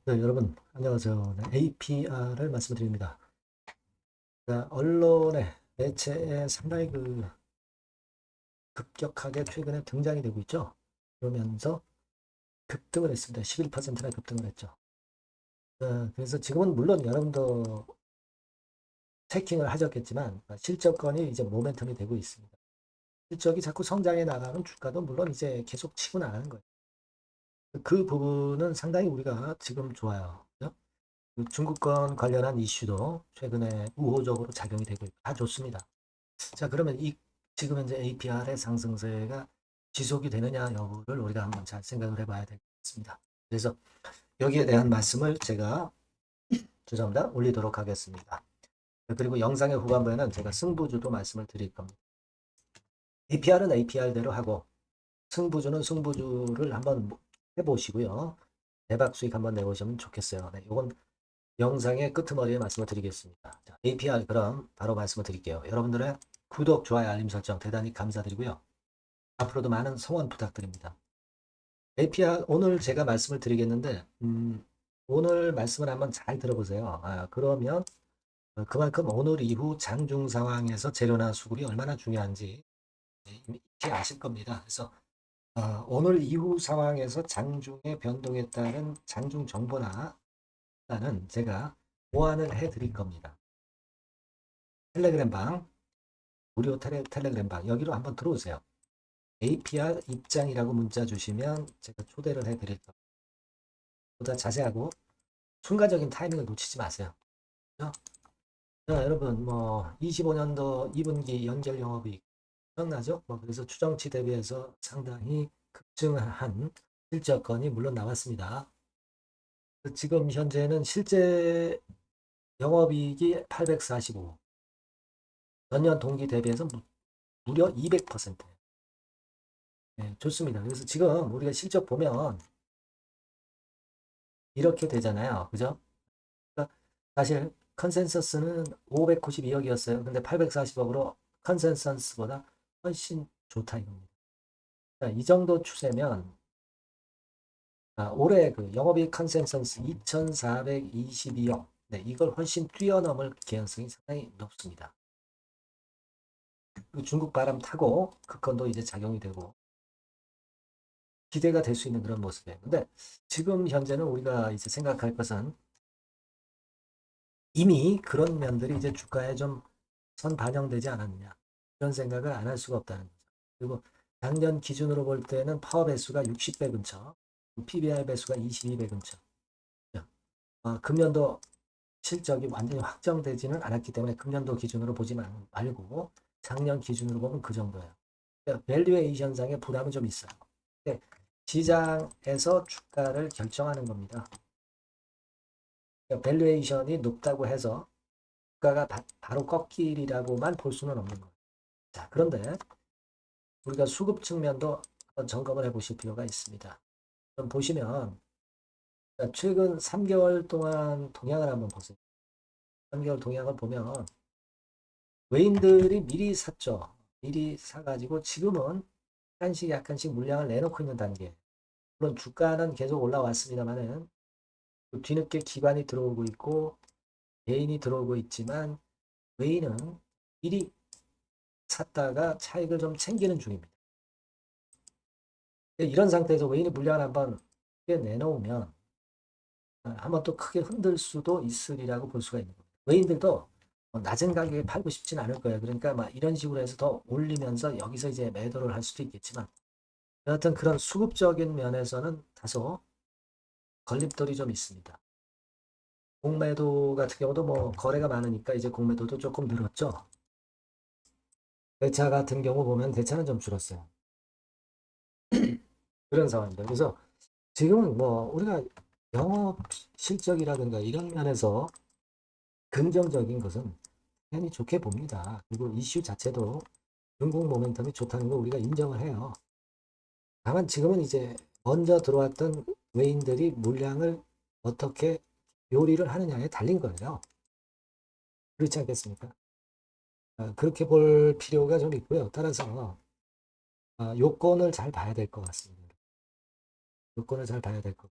네, 여러분 안녕하세요. 네, APR을 말씀드립니다. 언론의 매체에 상당히 급격하게 최근에 등장이 되고 있죠. 그러면서 급등을 했습니다. 11%나 급등을 했죠. 그래서 지금은 물론 여러분도 체킹을 하셨겠지만 실적권이 이제 모멘텀이 되고 있습니다. 실적이 자꾸 성장해 나가는 주가도 물론 이제 계속 치고 나가는 거예요. 그 부분은 상당히 우리가 지금 좋아요. 그죠? 그 중국권 관련한 이슈도 최근에 우호적으로 작용이 되고 있고 다 좋습니다. 자, 그러면 지금 현재 APR의 상승세가 지속이 되느냐 여부를 우리가 한번 잘 생각을 해봐야 되겠습니다. 그래서 여기에 대한 말씀을 제가 죄송합니다. 올리도록 하겠습니다. 그리고 영상의 후반부에는 제가 승부주도 말씀을 드릴 겁니다. APR은 APR대로 하고 승부주는 승부주를 한번 해보시고요. 대박 수익 한번 내보시면 좋겠어요. 네, 이건 영상의 끄트머리에 말씀을 드리겠습니다. 자, APR 그럼 바로 말씀을 드릴게요. 여러분들의 구독, 좋아요, 알림 설정 대단히 감사드리고요. 앞으로도 많은 성원 부탁드립니다. APR 오늘 제가 말씀을 드리겠는데 오늘 말씀을 한번 잘 들어보세요. 그러면 그만큼 오늘 이후 장중 상황에서 재료나 수급이 얼마나 중요한지 이미 아실 겁니다. 그래서 오늘 이후 상황에서 장중의 변동에 따른 장중 정보나 는 제가 보완을 해드릴 겁니다. 텔레그램 방, 무료 텔레그램 방 여기로 한번 들어오세요. APR 입장이라고 문자 주시면 제가 초대를 해드릴 겁니다. 보다 자세하고 순간적인 타이밍을 놓치지 마세요. 그죠? 자, 여러분, 25년도 2분기 연결 영업이익 기억나죠? 그래서 추정치 대비해서 상당히 급증한 실적건이 물론 나왔습니다. 지금 현재는 실제 영업이익이 845, 전년 동기 대비해서 무려 200%. 네, 좋습니다. 그래서 지금 우리가 실적 보면 이렇게 되잖아요. 그죠? 그러니까 사실 컨센서스는 592억이었어요. 근데 840억으로 컨센서스보다 훨씬 좋다 이겁니다. 자, 이 정도 추세면 올해 그 영업이익 컨센서스 2,422억. 네, 이걸 훨씬 뛰어넘을 개연성이 상당히 높습니다. 중국 바람 타고 그건도 이제 작용이 되고 기대가 될 수 있는 그런 모습이에요. 근데 지금 현재는 우리가 이제 생각할 것은 이미 그런 면들이 이제 주가에 좀 선 반영되지 않았느냐. 이런 생각을 안 할 수가 없다는 거죠. 그리고 작년 기준으로 볼 때는 파워 배수가 60배 근처, PBR 배수가 22배 근처. 금년도 실적이 완전히 확정되지는 않았기 때문에 금년도 기준으로 보지 말고 작년 기준으로 보면 그 정도예요. 그러니까 밸류에이션상의 부담은 좀 있어요. 근데 시장에서 주가를 결정하는 겁니다. 그러니까 밸류에이션이 높다고 해서 주가가 바로 꺾이리라고만 볼 수는 없는 거예요. 자, 그런데 우리가 수급 측면도 한번 점검을 해 보실 필요가 있습니다. 그럼 보시면 최근 3개월 동안 동향을 한번 보세요. 3개월 동향을 보면 외인들이 미리 샀죠. 미리 사가지고 지금은 약간씩 약간씩 물량을 내놓고 있는 단계. 물론 주가는 계속 올라왔습니다만은 뒤늦게 기관이 들어오고 있고 개인이 들어오고 있지만 외인은 미리 샀다가 차익을 좀 챙기는 중입니다. 이런 상태에서 외인이 물량을 한번 크게 내놓으면 한번 또 크게 흔들 수도 있으리라고 볼 수가 있는 겁니다. 외인들도 낮은 가격에 팔고 싶진 않을 거예요. 그러니까 막 이런 식으로 해서 더 올리면서 여기서 이제 매도를 할 수도 있겠지만 여하튼 그런 수급적인 면에서는 다소 걸림돌이 좀 있습니다. 공매도 같은 경우도 거래가 많으니까 이제 공매도도 조금 늘었죠. 대차 같은 경우 보면 대차는 좀 줄었어요. 그런 상황입니다. 그래서 지금은 우리가 영업 실적이라든가 이런 면에서 긍정적인 것은 당연히 좋게 봅니다. 그리고 이슈 자체도 중국 모멘텀이 좋다는 거 우리가 인정을 해요. 다만 지금은 이제 먼저 들어왔던 외인들이 물량을 어떻게 요리를 하느냐에 달린 거예요. 그렇지 않겠습니까? 그렇게 볼 필요가 좀 있고요. 따라서 요건을 잘 봐야 될 것 같습니다. 요건을 잘 봐야 될 것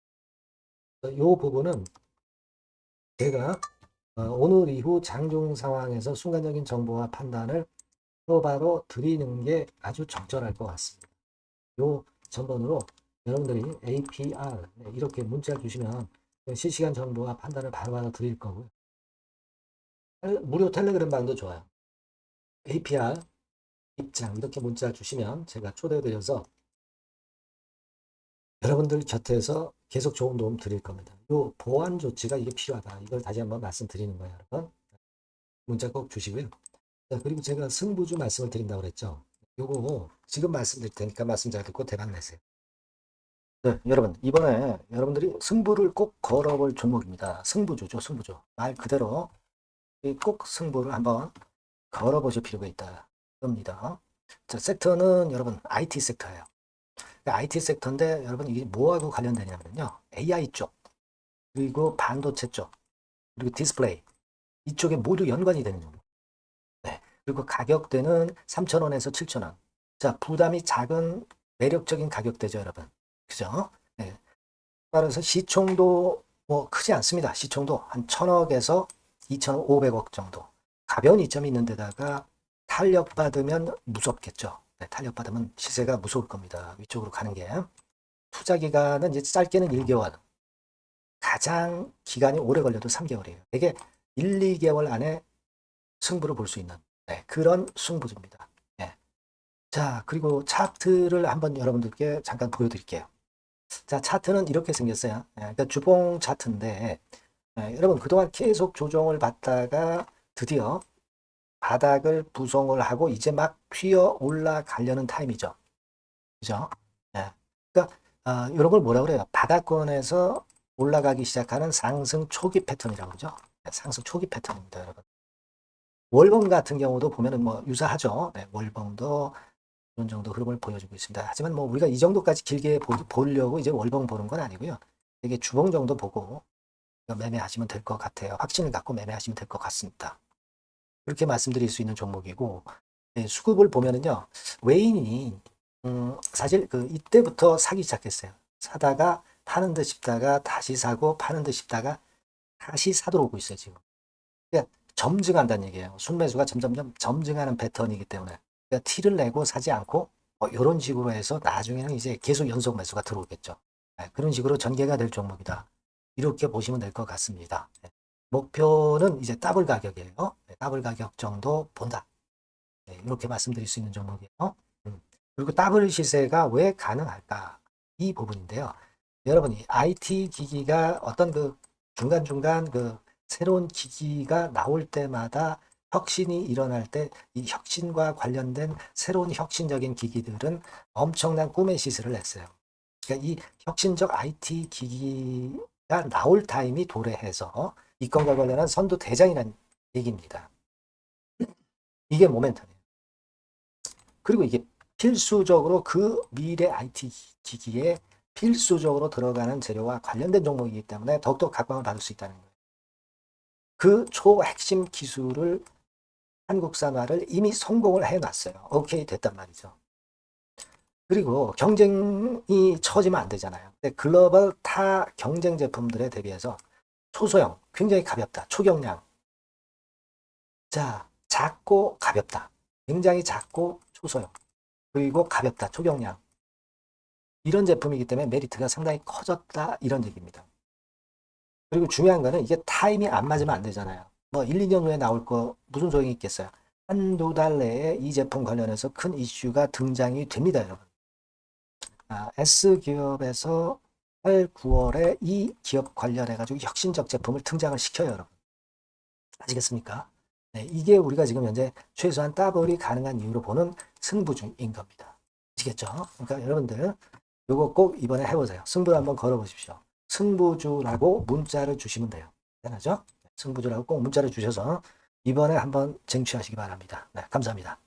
같아요. 이 부분은 제가 오늘 이후 장중 상황에서 순간적인 정보와 판단을 바로 드리는 게 아주 적절할 것 같습니다. 이 전번으로 여러분들이 APR 이렇게 문자 주시면 실시간 정보와 판단을 바로 드릴 거고요. 무료 텔레그램 방도 좋아요. APR 입장 이렇게 문자 주시면 제가 초대드려서 여러분들 곁에서 계속 좋은 도움 드릴 겁니다. 이 보안 조치가 이게 필요하다. 이걸 다시 한번 말씀드리는 거예요, 여러분. 문자 꼭 주시고요. 자, 그리고 제가 승부주 말씀을 드린다고 그랬죠. 요거 지금 말씀드릴 테니까 말씀 잘 듣고 대박 내세요. 네, 여러분 이번에 여러분들이 승부를 꼭 걸어볼 종목입니다. 승부주죠, 승부주. 말 그대로 꼭 승부를 한번 걸어보실 필요가 있다. 겁니다. 자, 섹터는 여러분 IT 섹터예요. IT 섹터인데 여러분 이게 뭐하고 관련되냐면요. AI 쪽, 그리고 반도체 쪽, 그리고 디스플레이 이쪽에 모두 연관이 되는 종목. 네. 그리고 가격대는 3,000원에서 7,000원. 자, 부담이 작은 매력적인 가격대죠, 여러분. 그죠? 네. 따라서 시총도 뭐 크지 않습니다. 시총도 한 1,000억에서 2,500억 정도. 가벼운 이점이 있는 데다가 탄력받으면 무섭겠죠. 네, 탄력받으면 시세가 무서울 겁니다. 위쪽으로 가는 게. 투자 기간은 이제 짧게는 1개월. 가장 기간이 오래 걸려도 3개월이에요. 이게 1, 2개월 안에 승부를 볼 수 있는 그런 승부입니다. 네. 자, 그리고 차트를 한번 여러분들께 잠깐 보여드릴게요. 자, 차트는 이렇게 생겼어요. 그러니까 주봉 차트인데 여러분 그동안 계속 조정을 받다가 드디어 바닥을 부송을 하고 이제 막 튀어 올라가려는 타임이죠. 그죠? 네. 그러니까 이런 걸 뭐라 그래요? 바닥권에서 올라가기 시작하는 상승 초기 패턴이라고 그러죠. 네, 상승 초기 패턴입니다, 여러분. 월봉 같은 경우도 보면은 뭐 유사하죠. 네, 월봉도 이런 정도 흐름을 보여주고 있습니다. 하지만 뭐 우리가 이 정도까지 길게 보려고 이제 월봉 보는 건 아니고요. 이게 주봉 정도 보고 매매하시면 될 것 같아요. 확신을 갖고 매매하시면 될 것 같습니다. 이렇게 말씀드릴 수 있는 종목이고 네, 수급을 보면은요. 외인이 사실 그 이때부터 사기 시작했어요. 사다가 파는 듯 싶다가 다시 사고 파는 듯 싶다가 다시 사도록 오고 있어요, 지금. 그러니까 점증한다는 얘기예요. 순매수가 점점점 점증하는 패턴이기 때문에 그러니까 티를 내고 사지 않고 이런 식으로 해서 나중에는 이제 계속 연속 매수가 들어오겠죠. 네, 그런 식으로 전개가 될 종목이다. 이렇게 보시면 될 것 같습니다. 네, 목표는 이제 더블 가격이에요. 네, 더블 가격 정도 본다. 네, 이렇게 말씀드릴 수 있는 종목이에요. 그리고 더블 시세가 왜 가능할까? 이 부분인데요. 여러분이 IT 기기가 어떤 그 중간중간 그 새로운 기기가 나올 때마다 혁신이 일어날 때 이 혁신과 관련된 새로운 혁신적인 기기들은 엄청난 꿈의 시세를 냈어요. 그러니까 이 혁신적 IT 기기가 나올 타임이 도래해서 이 건과 관련한 선두 대장이라는 얘기입니다. 이게 모멘텀이에요. 그리고 이게 필수적으로 그 미래 IT 기기에 필수적으로 들어가는 재료와 관련된 종목이기 때문에 더욱더 각광을 받을 수 있다는 거예요. 그 초핵심 기술을 한국산화를 이미 성공을 해놨어요. 오케이 됐단 말이죠. 그리고 경쟁이 처지면 안 되잖아요. 근데 글로벌 타 경쟁 제품들에 대비해서 초소형, 굉장히 가볍다. 초경량. 자, 작고 가볍다. 굉장히 작고 초소형. 그리고 가볍다. 초경량. 이런 제품이기 때문에 메리트가 상당히 커졌다. 이런 얘기입니다. 그리고 중요한 거는 이게 타임이 안 맞으면 안 되잖아요. 뭐 1, 2년 후에 나올 거 무슨 소용이 있겠어요. 한두 달 내에 이 제품 관련해서 큰 이슈가 등장이 됩니다, 여러분. S기업에서 8, 9월에 이 기업 관련해가지고 혁신적 제품을 등장을 시켜요, 여러분. 아시겠습니까? 네, 이게 우리가 지금 현재 최소한 더블이 가능한 이유로 보는 승부중인 겁니다. 아시겠죠? 그러니까 여러분들 요거 꼭 이번에 해보세요. 승부를 한번 걸어보십시오. 승부주라고 문자를 주시면 돼요. 되나죠? 승부주라고 꼭 문자를 주셔서 이번에 한번 쟁취하시기 바랍니다. 네, 감사합니다.